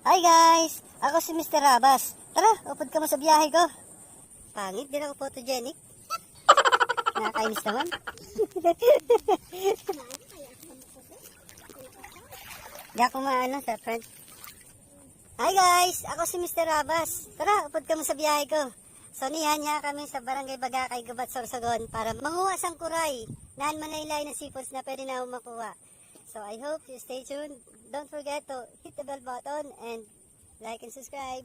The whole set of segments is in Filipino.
Hi guys! Ako si Mr. Rabas. Tara, upod ka mo sa biyahe ko. Pangit, din ako photogenic. Nakakainis naman. Di ako maano sa front. Hi guys! Ako si Mr. Rabas. Tara, upod ka mo sa biyahe ko. So niyan niya kami sa barangay Bagacay, Gubat, Sorsogon para manguha sang kuray. Nahan manlaylay na seafoods na pwede na makuha. So I hope you stay tuned. Don't forget to hit the bell button and like and subscribe.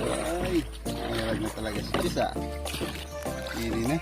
Ay, na talaga si Chisa. Ini na.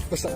Basta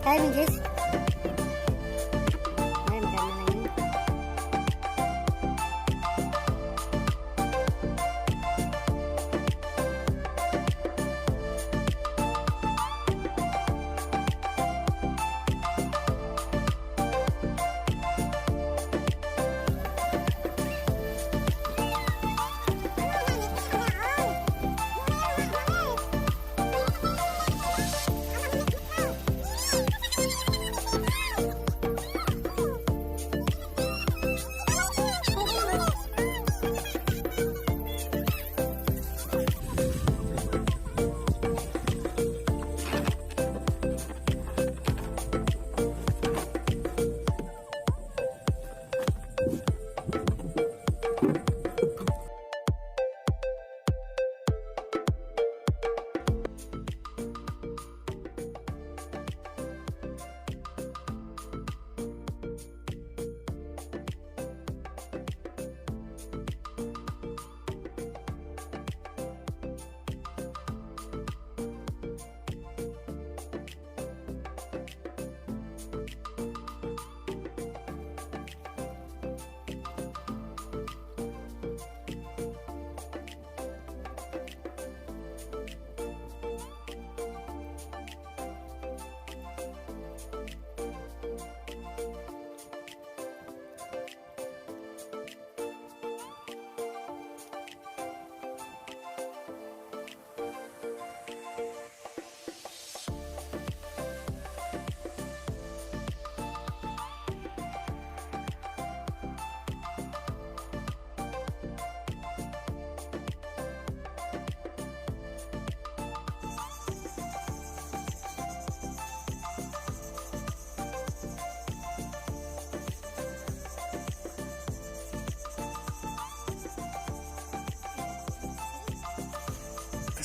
Kaya mo, Jess? Ay, maganda na yun.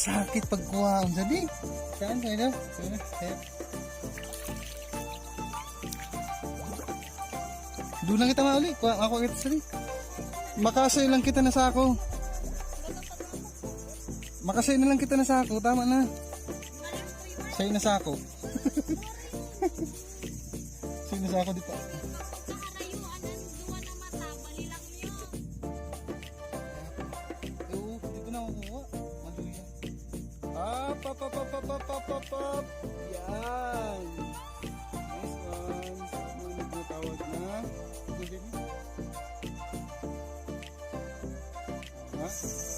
Kasakit pagkuha ang sabi. Saan tayo? Saan? Doon lang kita mauli. Kuha ako kita sabi. Makasay lang kita na sako. Makasay na lang kita na sako. Tama na. Say na sako. Say na sako di pa. Up. Yan. Nice one. Sumunod na tawag na. Ha?